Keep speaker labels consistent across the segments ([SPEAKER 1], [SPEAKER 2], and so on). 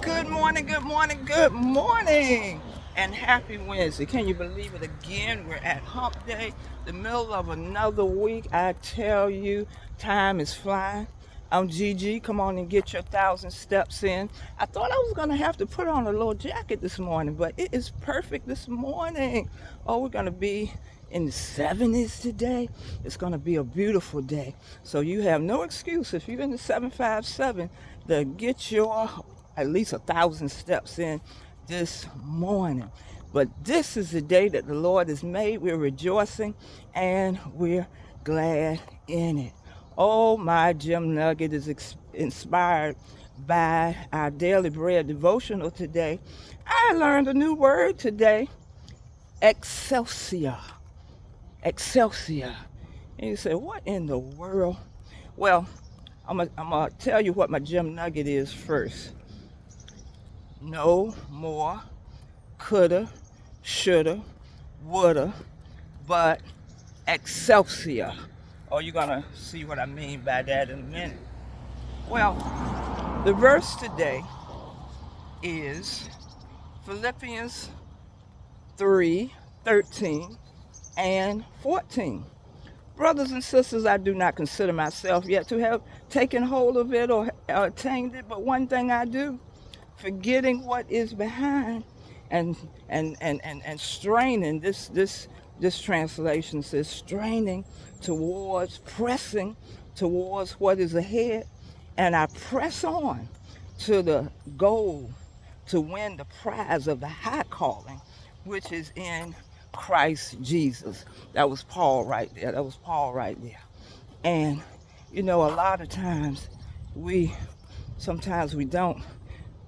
[SPEAKER 1] Good morning, good morning, good morning, and happy Wednesday. Can you believe it again? We're at Hump Day, the middle of another week. I tell you, time is flying. I'm Gigi. Come on and get your 1,000 steps in. I thought I was going to have to put on a little jacket this morning, but it is perfect this morning. Oh, we're going to be in the 70s today. It's going to be a beautiful day. So you have no excuse if you're in the 757 to get your at least 1,000 steps in this morning. But this is the day that the Lord has made. We're rejoicing and we're glad in it. Oh, my gem nugget is inspired by our daily bread devotional today. I learned a new word today, excelsia. Excelsia. And you say, what in the world? Well, I'm going to tell you what my gem nugget is first. No more coulda, shoulda, woulda, but excelsia. Oh, you're going to see what I mean by that in a minute. Well, the verse today is Philippians 3:13 and 14. Brothers and sisters, I do not consider myself yet to have taken hold of it or attained it, but one thing I do, forgetting what is behind and straining. This translation says straining towards, pressing towards what is ahead, and I press on to the goal to win the prize of the high calling which is in Christ Jesus. That was Paul right there. And a lot of times sometimes we don't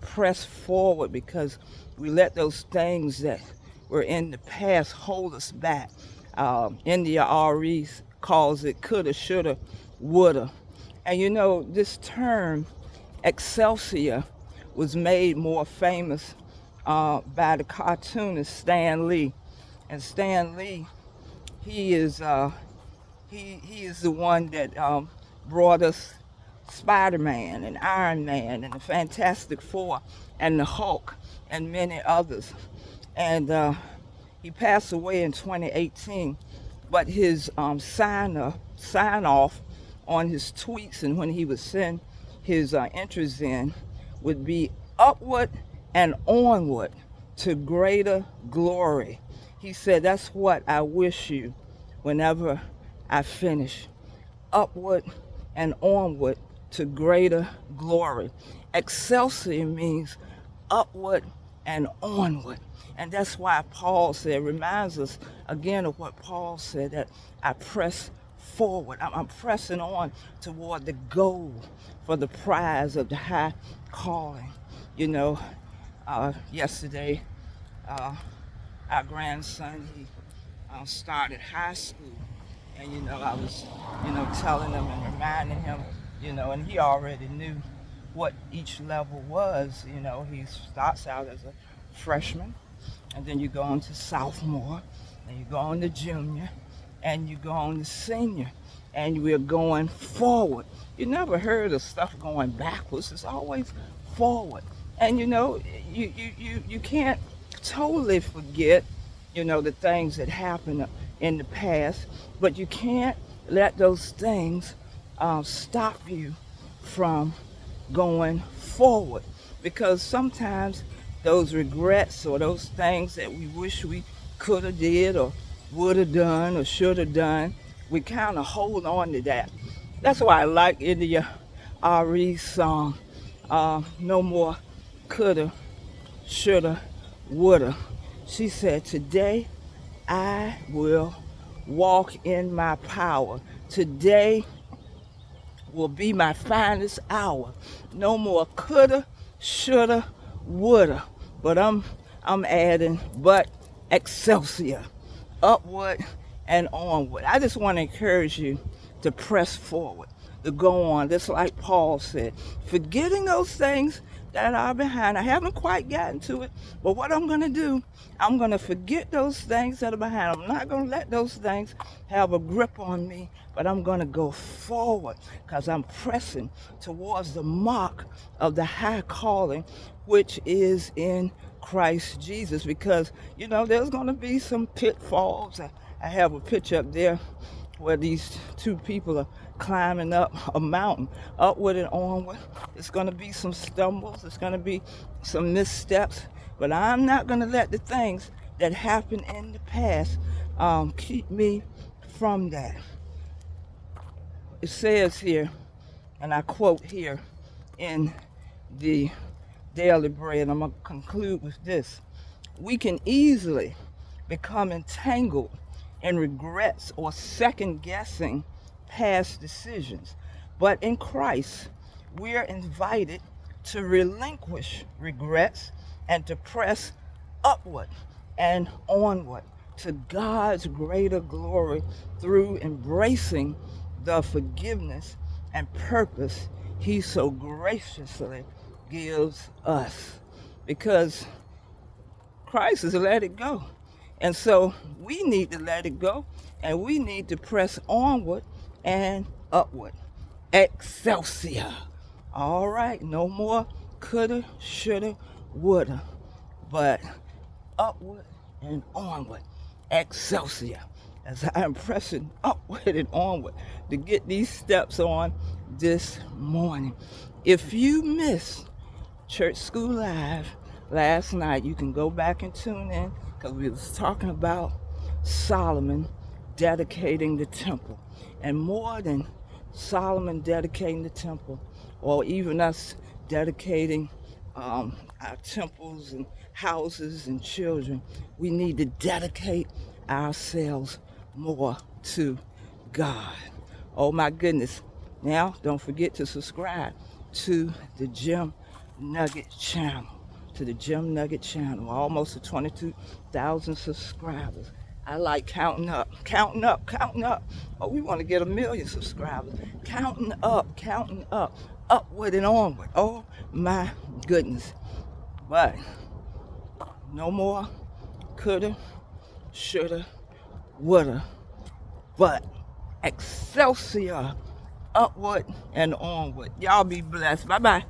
[SPEAKER 1] press forward because we let those things that were in the past hold us back. India Reese calls it coulda, shoulda, woulda. And this term, excelsia, was made more famous by the cartoonist Stan Lee. And Stan Lee, he is the one that brought us Spider-Man and Iron Man and the Fantastic Four and the Hulk and many others. And he passed away in 2018. But his sign off on his tweets and when he would send his entries in would be upward and onward to greater glory. He said, that's what I wish you whenever I finish. Upward and onward to greater glory. Excelsior means upward and onward. And that's why Paul said, reminds us again of what Paul said, that I press forward. I'm pressing on toward the goal for the prize of the high calling. Yesterday, our grandson, he started high school. And, I was, telling him and reminding him, and he already knew what each level was. He starts out as a freshman, and then you go on to sophomore, and you go on to junior, and you go on to senior, and we're going forward. You never heard of stuff going backwards. It's always forward. And, you can't totally forget, the things that happened in the past, but you can't let those things stop you from going forward, because sometimes those regrets or those things that we wish we could have did or would have done or should have done, we kind of hold on to that. That's why I like India Ree's song, no more coulda, shoulda, woulda. She said, today I will walk in my power. Today will be my finest hour. No more coulda, shoulda, woulda. But I'm adding but excelsior, upward and onward. I just want to encourage you to press forward, to go on, just like Paul said, forgetting those things that are behind. I haven't quite gotten to it, but what I'm going to do, I'm going to forget those things that are behind. I'm not going to let those things have a grip on me, but I'm going to go forward because I'm pressing towards the mark of the high calling, which is in Christ Jesus. Because, you know, there's going to be some pitfalls. I have a picture up there where these two people are climbing up a mountain, upward and onward. It's going to be some stumbles. It's going to be some missteps. But I'm not going to let the things that happened in the past keep me from that. It says here, and I quote here in the Daily Bread, I'm going to conclude with this. We can easily become entangled in regrets or second guessing past decisions. But in Christ, we're invited to relinquish regrets and to press upward and onward to God's greater glory through embracing the forgiveness and purpose He so graciously gives us. Because Christ has let it go. And so we need to let it go, and we need to press onward and upward. Excelsior. All right, no more coulda, shoulda, woulda, but upward and onward. Excelsior. As I am pressing upward and onward to get these steps on this morning. If you missed Church School Live last night, you can go back and tune in, because we was talking about Solomon dedicating the temple. And more than Solomon dedicating the temple, or even us dedicating our temples and houses and children, we need to dedicate ourselves more to God. Oh my goodness. Now, don't forget to subscribe to the Gem Nugget channel. To the Gem Nugget channel. Almost to 22,000 subscribers. I like counting up. Oh, we want to get 1 million subscribers. Counting up, upward and onward. Oh my goodness. But no more coulda, shoulda, woulda, but Excelsior, upward and onward. Y'all be blessed. Bye-bye.